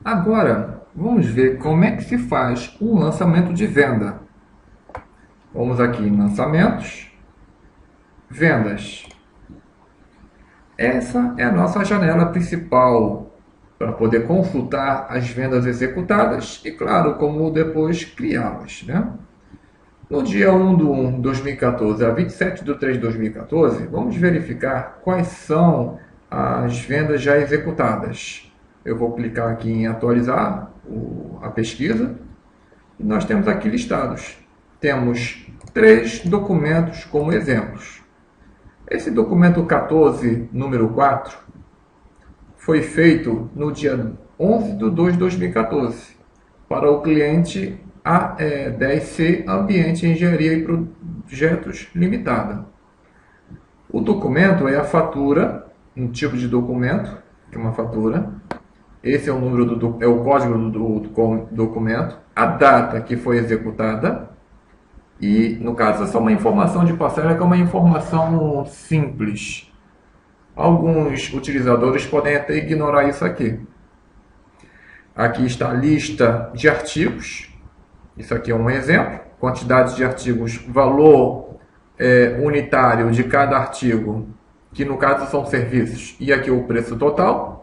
Agora, vamos ver como é que se faz um lançamento de venda. Vamos aqui em lançamentos, vendas. Essa é a nossa janela principal para poder consultar as vendas executadas e, claro, como depois criá-las, né? No dia 1/1 de 2014 a 27/3 de 2014, vamos verificar quais são as vendas já executadas. Eu vou clicar aqui em atualizar a pesquisa e nós temos aqui listados. Temos 3 documentos como exemplos. Esse documento 14, número 4, foi feito no dia 11/2 de 2014 para o cliente A10C Ambiente Engenharia e Projetos Limitada. O documento é a fatura, um tipo de documento, que é uma fatura. Esse é o número é o código do documento, a data que foi executada e, no caso, essa é uma informação de parcela que é uma informação simples. Alguns utilizadores podem até ignorar isso aqui. Aqui está a lista de artigos. Isso aqui é um exemplo. Quantidade de artigos, valor unitário de cada artigo, que no caso são serviços. E aqui o preço total.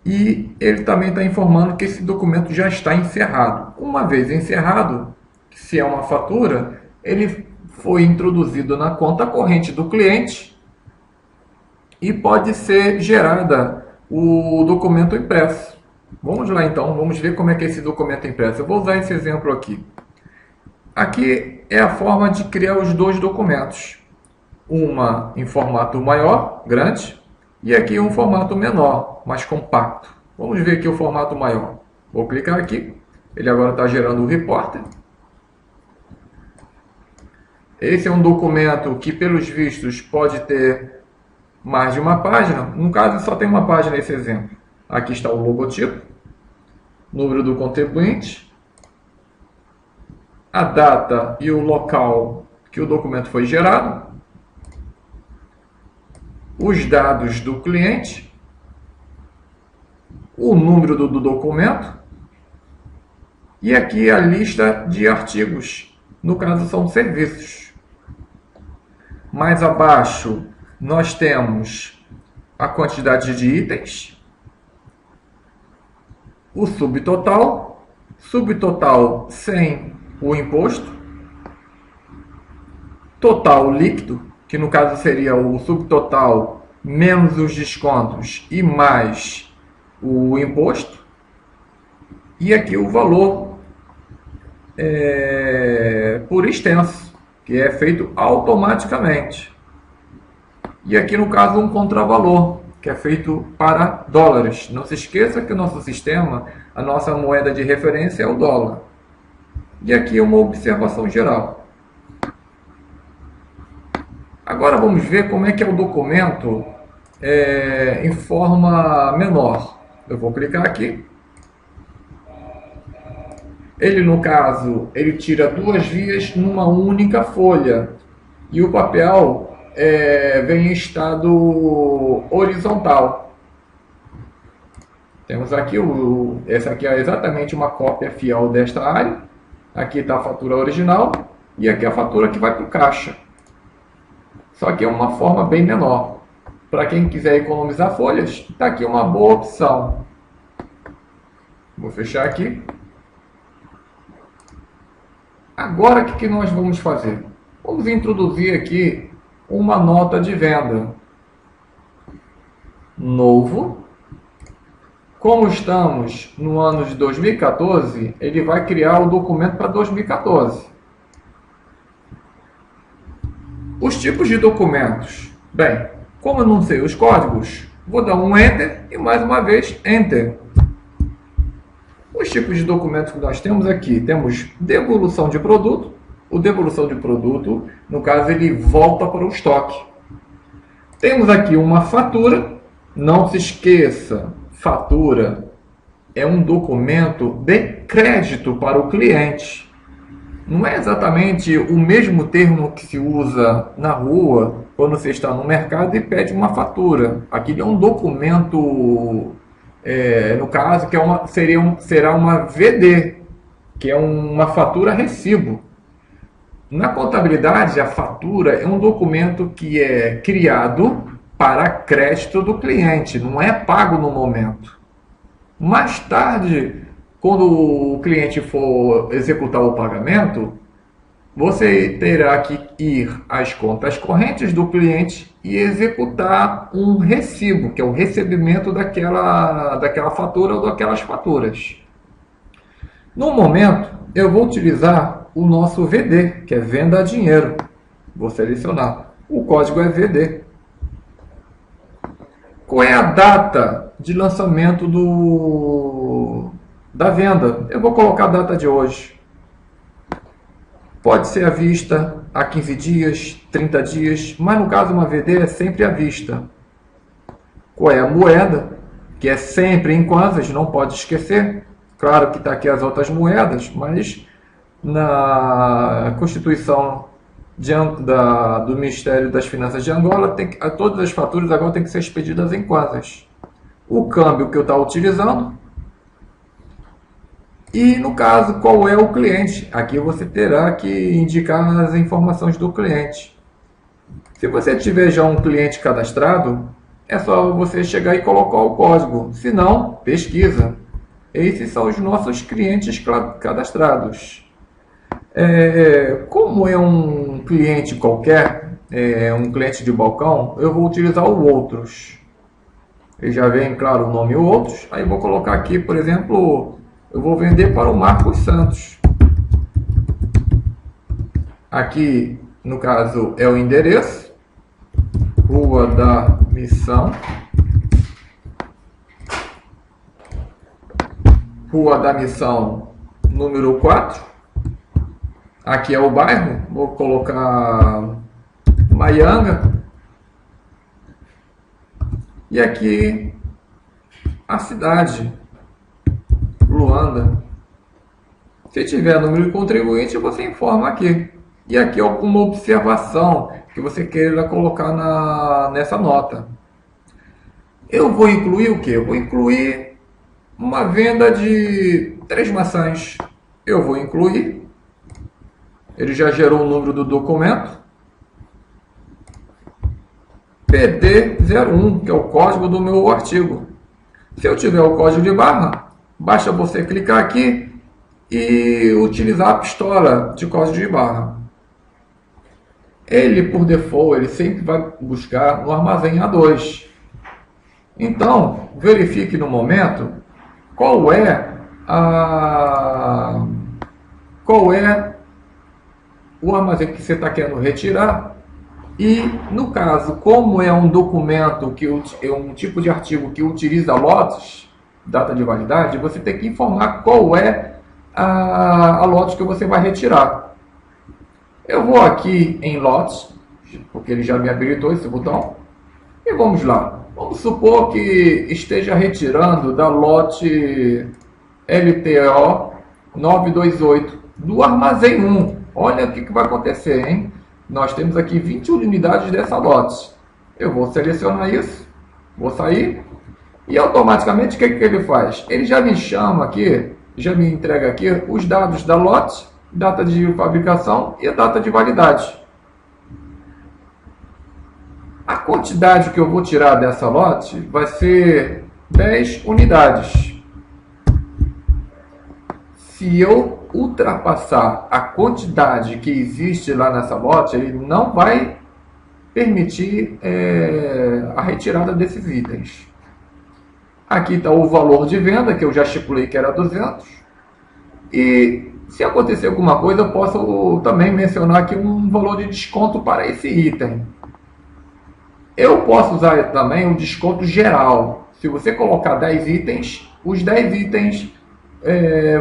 E ele também está informando que esse documento já está encerrado. Uma vez encerrado, se é uma fatura, ele foi introduzido na conta corrente do cliente e pode ser gerada o documento impresso. Vamos lá então, vamos ver como é que é esse documento impresso. Eu vou usar esse exemplo aqui. Aqui é a forma de criar os dois documentos. Uma em formato maior, grande, e aqui um formato menor, mais compacto. Vamos ver aqui o formato maior. Vou clicar aqui, ele agora está gerando o repórter. Esse é um documento que, pelos vistos, pode ter mais de uma página. No caso, só tem uma página esse exemplo. Aqui está o logotipo, número do contribuinte, a data e o local que o documento foi gerado, os dados do cliente, o número do documento e aqui a lista de artigos, no caso são serviços. Mais abaixo nós temos a quantidade de itens, o subtotal, subtotal sem o imposto, total líquido, que no caso seria o subtotal menos os descontos e mais o imposto, e aqui o valor por extenso, que é feito automaticamente. E aqui no caso um contravalor, que é feito para dólares. Não se esqueça que o nosso sistema, a nossa moeda de referência é o dólar. E aqui uma observação geral. Agora vamos ver como é que é o documento em forma menor. Eu vou clicar aqui. Ele, no caso, ele tira 2 vias numa única folha. E o papel vem em estado horizontal. Temos aqui, essa aqui é exatamente uma cópia fiel desta área. Aqui está a fatura original e aqui a fatura que vai para o caixa. Só que é uma forma bem menor. Para quem quiser economizar folhas, está aqui uma boa opção. Vou fechar aqui. Agora, o que nós vamos fazer? Vamos introduzir aqui uma nota de venda. Novo. Como estamos no ano de 2014, ele vai criar o documento para 2014. Os tipos de documentos. Bem, como eu não sei os códigos, vou dar um Enter e mais uma vez Enter. Os tipos de documentos que nós temos aqui, temos devolução de produto. O devolução de produto, no caso, ele volta para o estoque. Temos aqui uma fatura. Não se esqueça, fatura é um documento de crédito para o cliente. Não é exatamente o mesmo termo que se usa na rua quando você está no mercado e pede uma fatura. Aqui é um documento no caso, que será uma VD, que é uma fatura recibo. Na contabilidade, a fatura é um documento que é criado para crédito do cliente, não é pago no momento. Mais tarde, quando o cliente for executar o pagamento, você terá que ir às contas correntes do cliente e executar um recibo, que é o recebimento daquela fatura ou daquelas faturas. No momento, eu vou utilizar o nosso VD, que é venda a dinheiro. Vou selecionar. O código é VD. Qual é a data de lançamento da venda? Eu vou colocar a data de hoje. Pode ser à vista, a 15 dias, 30 dias, mas no caso uma VD é sempre à vista. Qual é a moeda? Que é sempre em kwanzas, não pode esquecer. Claro que está aqui as outras moedas, mas na Constituição do Ministério das Finanças de Angola, todas as faturas agora têm que ser expedidas em kwanzas. O câmbio que eu estou utilizando. E no caso, qual é o cliente? Aqui você terá que indicar as informações do cliente. Se você tiver já um cliente cadastrado, é só você chegar e colocar o código. Se não, pesquisa. Esses são os nossos clientes cadastrados. Como é um cliente qualquer, um cliente de balcão, eu vou utilizar o outros. Ele já vem, claro, o nome outros. Aí eu vou colocar aqui, por exemplo, eu vou vender para o Marcos Santos. Aqui, no caso, é o endereço. Rua da Missão. Rua da Missão, número 4. Aqui é o bairro. Vou colocar Maianga. E aqui a cidade, Luanda. Se tiver número de contribuinte, você informa aqui. E aqui alguma observação que você queira colocar nessa nota. Eu vou incluir o quê? Eu vou incluir uma venda de 3 maçãs. Eu vou incluir. Ele já gerou o número do documento. PD01, que é o código do meu artigo. Se eu tiver o código de barra, basta você clicar aqui e utilizar a pistola de código de barra. Ele, por default, ele sempre vai buscar no armazém A2. Então, verifique no momento qual é o armazém que você está querendo retirar. E, no caso, como é um documento, é um tipo de artigo que utiliza lotes, data de validade, você tem que informar qual é a lote que você vai retirar. Eu vou aqui em lotes, porque ele já me habilitou esse botão, e vamos lá. Vamos supor que esteja retirando da lote LTO 928 do armazém 1. Olha o que vai acontecer, hein? Nós temos aqui 21 unidades dessa lote. Eu vou selecionar isso, vou sair e automaticamente o que ele faz? Ele já me chama aqui, já me entrega aqui os dados da lote, data de fabricação e a data de validade. A quantidade que eu vou tirar dessa lote vai ser 10 unidades. Se eu ultrapassar a quantidade que existe lá nessa lote, ele não vai permitir a retirada desses itens. Aqui está o valor de venda, que eu já estipulei que era 200. E se acontecer alguma coisa, eu posso também mencionar aqui um valor de desconto para esse item. Eu posso usar também o desconto geral. Se você colocar 10 itens, os 10 itens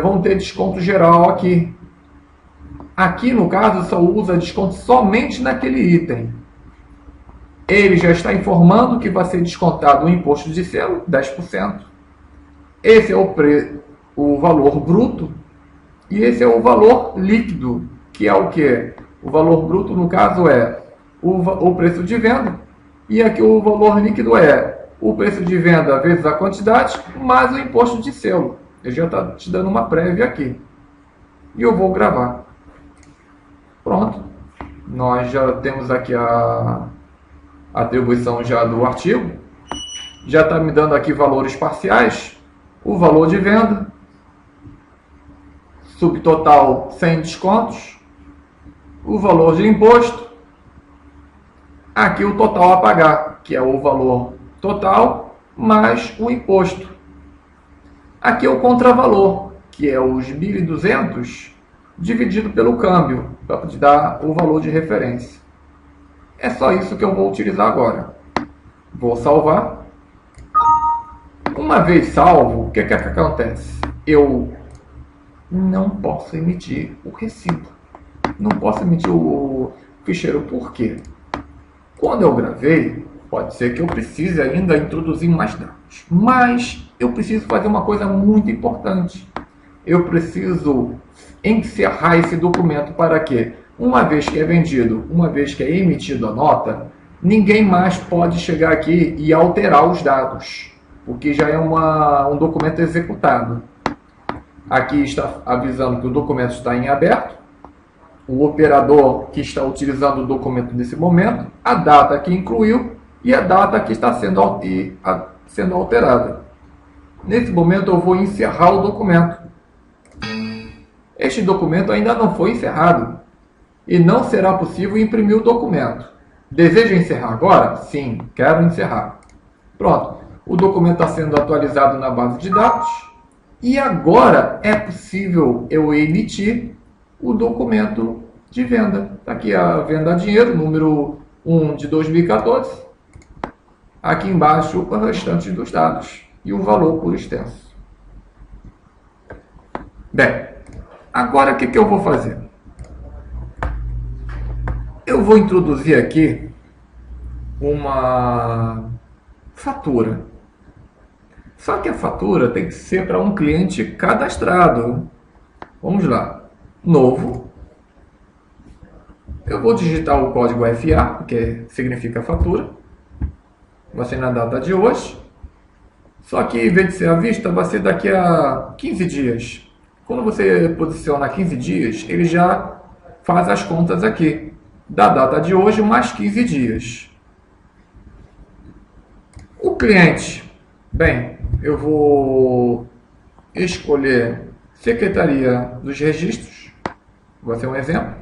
vão ter desconto geral aqui. Aqui, no caso, só usa desconto somente naquele item. Ele já está informando que vai ser descontado o imposto de selo, 10%. Esse é o valor bruto. E esse é o valor líquido, que é o quê? O valor bruto, no caso, é o preço de venda. E aqui o valor líquido é o preço de venda vezes a quantidade, mais o imposto de selo. Ele já está te dando uma prévia aqui. E eu vou gravar. Pronto. Nós já temos aqui a atribuição já do artigo. Já está me dando aqui valores parciais. O valor de venda. Subtotal sem descontos. O valor de imposto. Aqui o total a pagar, que é o valor total mais o imposto. Aqui é o contravalor, que é os 1.200 dividido pelo câmbio, para te dar o valor de referência. É só isso que eu vou utilizar agora. Vou salvar. Uma vez salvo, o que acontece? Eu não posso emitir o recibo. Não posso emitir o ficheiro. Por quê? Quando eu gravei, pode ser que eu precise ainda introduzir mais dados. Mas eu preciso fazer uma coisa muito importante. Eu preciso encerrar esse documento para que, uma vez que é vendido, uma vez que é emitido a nota, ninguém mais pode chegar aqui e alterar os dados, porque já é um documento executado. Aqui está avisando que o documento está em aberto. O operador que está utilizando o documento nesse momento, a data que incluiu e a data que está sendo alterada. Nesse momento eu vou encerrar o documento. Este documento ainda não foi encerrado e não será possível imprimir o documento. Deseja encerrar agora? Sim, quero encerrar. Pronto, o documento está sendo atualizado na base de dados e agora é possível eu emitir o documento de venda. Está aqui a venda a dinheiro, número 1 de 2014. Aqui embaixo o restante dos dados e o valor por extenso. Bem, agora o que eu vou fazer? Eu vou introduzir aqui uma fatura. Só que a fatura tem que ser para um cliente cadastrado. Vamos lá. Novo. Eu vou digitar o código FA, que significa fatura. Vai ser na data de hoje. Só que em vez de ser à vista, vai ser daqui a 15 dias. Quando você posiciona 15 dias, ele já faz as contas aqui. Da data de hoje, mais 15 dias. O cliente. Bem, eu vou escolher Secretaria dos Registros. Vai ser um exemplo.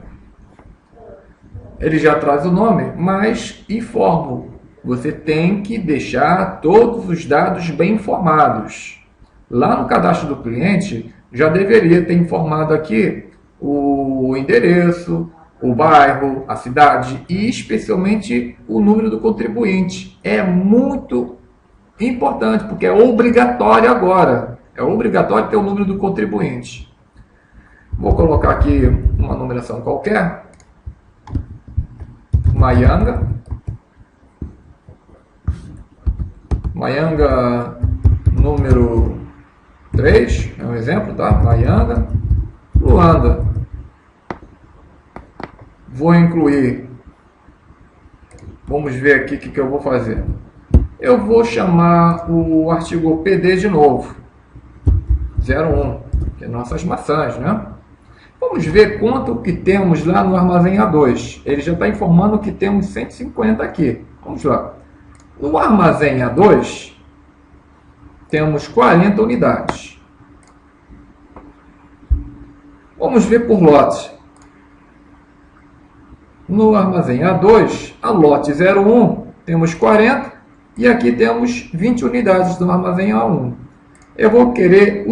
Ele já traz o nome, mas informo. Você tem que deixar todos os dados bem informados. Lá no cadastro do cliente, já deveria ter informado aqui o endereço, o bairro, a cidade e especialmente o número do contribuinte. É muito importante, porque é obrigatório agora. É obrigatório ter o número do contribuinte. Vou colocar aqui uma numeração qualquer. Maianga. Maianga número 3, é um exemplo, tá? Maianga. Luanda. Vou incluir. Vamos ver aqui o que eu vou fazer. Eu vou chamar o artigo PD de novo. 01, que é nossas maçãs, né? Vamos ver quanto que temos lá no armazém A2. Ele já está informando que temos 150 aqui. Vamos lá. No armazém A2, temos 40 unidades. Vamos ver por lote. No armazém A2, a lote 01, temos 40 e aqui temos 20 unidades do armazém A1. Eu vou querer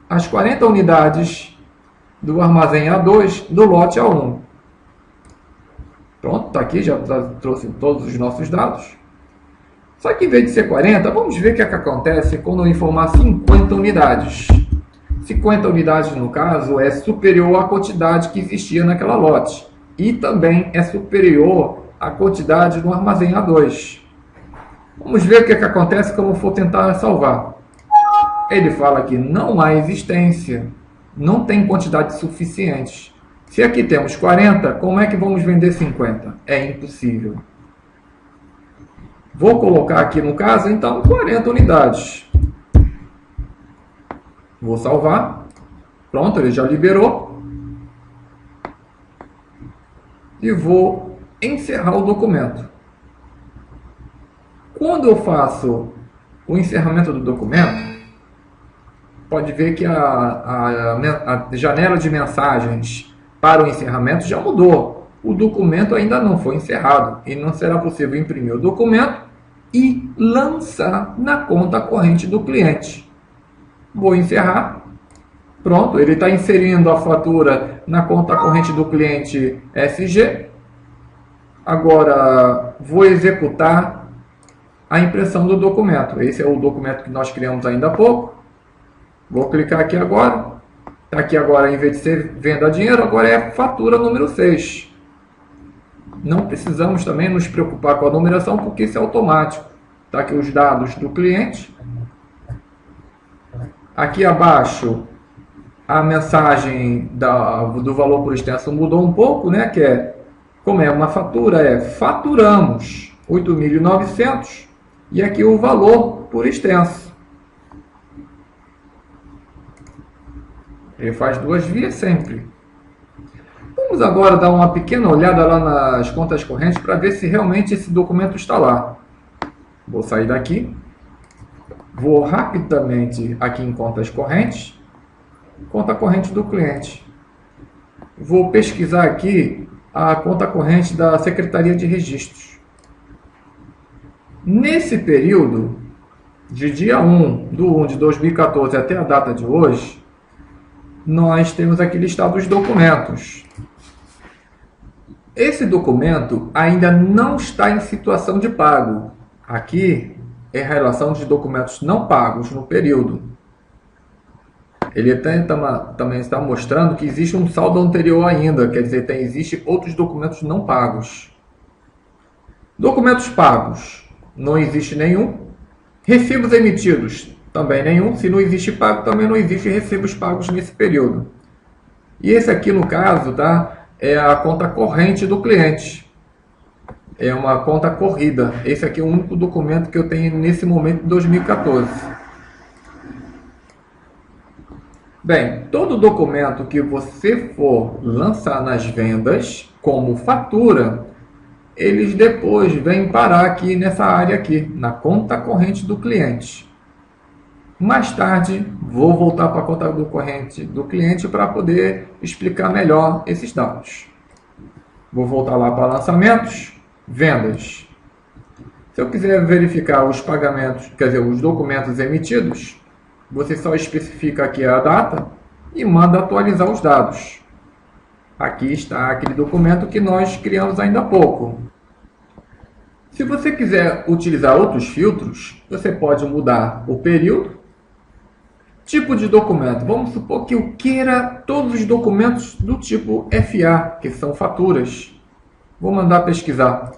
as 40 unidades do armazém A2 do lote A1. Pronto, está aqui, já trouxe todos os nossos dados. Só que em vez de ser 40, vamos ver o que acontece quando eu informar 50 unidades. 50 unidades, no caso, é superior à quantidade que existia naquela lote. E também é superior à quantidade no armazém A2. Vamos ver o que acontece quando eu for tentar salvar. Ele fala que não há existência, não tem quantidade suficiente. Se aqui temos 40, como é que vamos vender 50? É impossível. Vou colocar aqui no caso, então, 40 unidades. Vou salvar. Pronto, ele já liberou. E vou encerrar o documento. Quando eu faço o encerramento do documento, pode ver que a janela de mensagens para o encerramento já mudou. O documento ainda não foi encerrado e não será possível imprimir o documento e lançar na conta corrente do cliente. Vou encerrar. Pronto, ele está inserindo a fatura na conta corrente do cliente SG. Agora vou executar a impressão do documento. Esse é o documento que nós criamos ainda há pouco. Vou clicar aqui agora. Está aqui agora, em vez de ser venda a dinheiro, agora é fatura número 6. Não precisamos também nos preocupar com a numeração, porque isso é automático. Está aqui os dados do cliente. Aqui abaixo, a mensagem do valor por extenso mudou um pouco, né? Que é, como é uma fatura, faturamos 8.900 e aqui o valor por extenso. Ele faz duas vias sempre. Vamos agora dar uma pequena olhada lá nas contas correntes para ver se realmente esse documento está lá. Vou sair daqui. Vou rapidamente aqui em contas correntes. Conta corrente do cliente. Vou pesquisar aqui a conta corrente da Secretaria de Registros. Nesse período, de dia 1 de 1 de 2014 até a data de hoje, nós temos aqui listado os documentos. Esse documento ainda não está em situação de pago. Aqui é a relação de documentos não pagos no período. Ele também está mostrando que existe um saldo anterior ainda, quer dizer, existem outros documentos não pagos. Documentos pagos, não existe nenhum. Recibos emitidos, também nenhum. Se não existe pago, também não existe recibos pagos nesse período. E esse aqui, no caso, tá, é a conta corrente do cliente. É uma conta corrida. Esse aqui é o único documento que eu tenho nesse momento de 2014. Bem, todo documento que você for lançar nas vendas como fatura, eles depois vêm parar aqui nessa área aqui, na conta corrente do cliente. Mais tarde, vou voltar para a conta corrente do cliente para poder explicar melhor esses dados. Vou voltar lá para lançamentos, vendas. Se eu quiser verificar os pagamentos, quer dizer, os documentos emitidos, você só especifica aqui a data e manda atualizar os dados. Aqui está aquele documento que nós criamos ainda há pouco. Se você quiser utilizar outros filtros, você pode mudar o período, tipo de documento. Vamos supor que eu queira todos os documentos do tipo FA, que são faturas. Vou mandar pesquisar.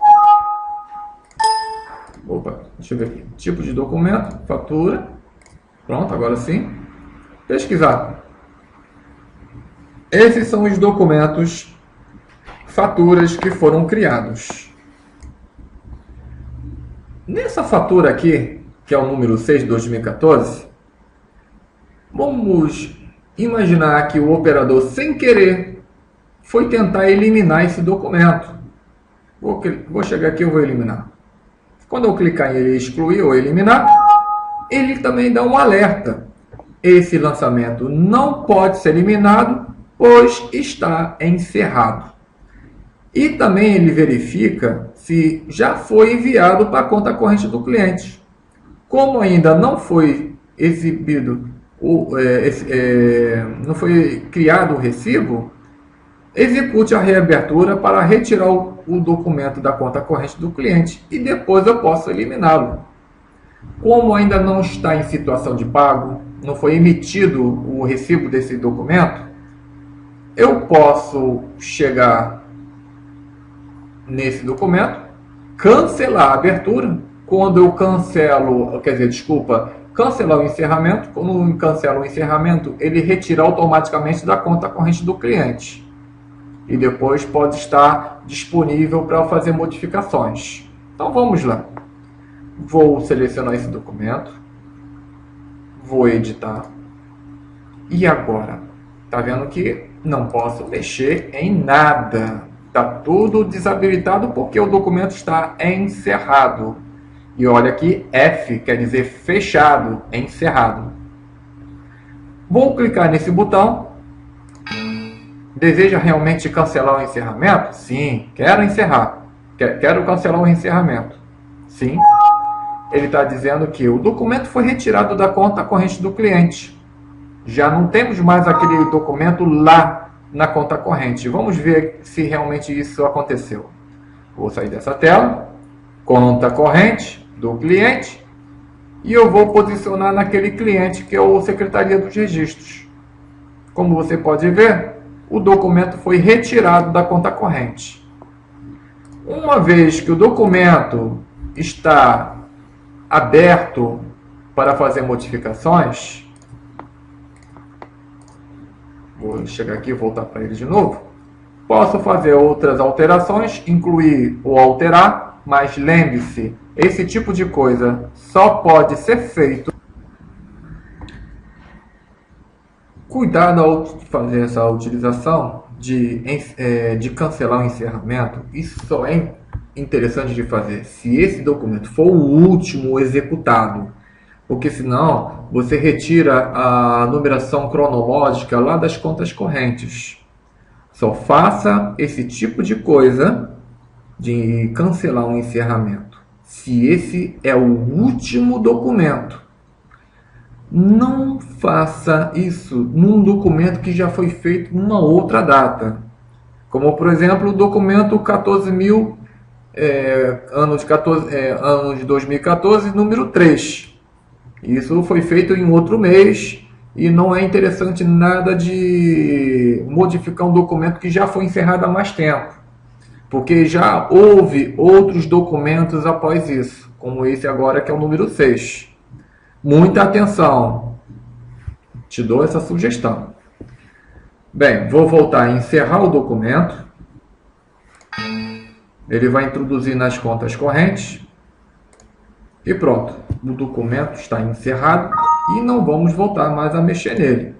Opa, deixa eu ver aqui. Tipo de documento, fatura. Pronto, agora sim. Pesquisar. Esses são os documentos, faturas que foram criados. Nessa fatura aqui, que é o número 6 de 2014, vamos imaginar que o operador, sem querer, foi tentar eliminar esse documento. Vou chegar aqui e vou eliminar. Quando eu clicar em excluir ou eliminar, ele também dá um alerta. Esse lançamento não pode ser eliminado, pois está encerrado. E também ele verifica se já foi enviado para a conta corrente do cliente. Como ainda não foi exibido, não foi criado o recibo, execute a reabertura para retirar o documento da conta corrente do cliente e depois eu posso eliminá-lo. Como ainda não está em situação de pago, não foi emitido o recibo desse documento, eu posso chegar nesse documento, cancelar a abertura. Quando eu cancelo, cancelar o encerramento, quando eu cancelo o encerramento, ele retira automaticamente da conta corrente do cliente. E depois pode estar disponível para fazer modificações. Então vamos lá. Vou selecionar esse documento, vou editar. E agora, tá vendo que não posso mexer em nada. Tá tudo desabilitado porque o documento está encerrado. E olha aqui, F quer dizer fechado, encerrado. Vou clicar nesse botão. Deseja realmente cancelar o encerramento? Sim, quero encerrar. Quero cancelar o encerramento. Sim. Ele está dizendo que o documento foi retirado da conta corrente do cliente. Já não temos mais aquele documento lá na conta corrente. Vamos ver se realmente isso aconteceu. Vou sair dessa tela. Conta corrente do cliente. E eu vou posicionar naquele cliente que é o Secretaria dos Registros. Como você pode ver, o documento foi retirado da conta corrente. Uma vez que o documento está aberto para fazer modificações, vou chegar aqui e voltar para ele de novo, posso fazer outras alterações, incluir ou alterar, mas lembre-se, esse tipo de coisa só pode ser feito. Cuidado ao fazer essa utilização de cancelar o encerramento. Isso só é interessante de fazer se esse documento for o último executado, porque senão você retira a numeração cronológica lá das contas correntes. Só faça esse tipo de coisa de cancelar um encerramento se esse é o último documento. Não faça isso num documento que já foi feito numa outra data, como por exemplo o documento 14.000 ano de 2014, número 3. Isso foi feito em outro mês e não é interessante nada de modificar um documento que já foi encerrado há mais tempo, porque já houve outros documentos após isso, como esse agora que é o número 6. Muita atenção, te dou essa sugestão. Bem, vou voltar a encerrar o documento. Ele vai introduzir nas contas correntes. E pronto, o documento está encerrado e não vamos voltar mais a mexer nele.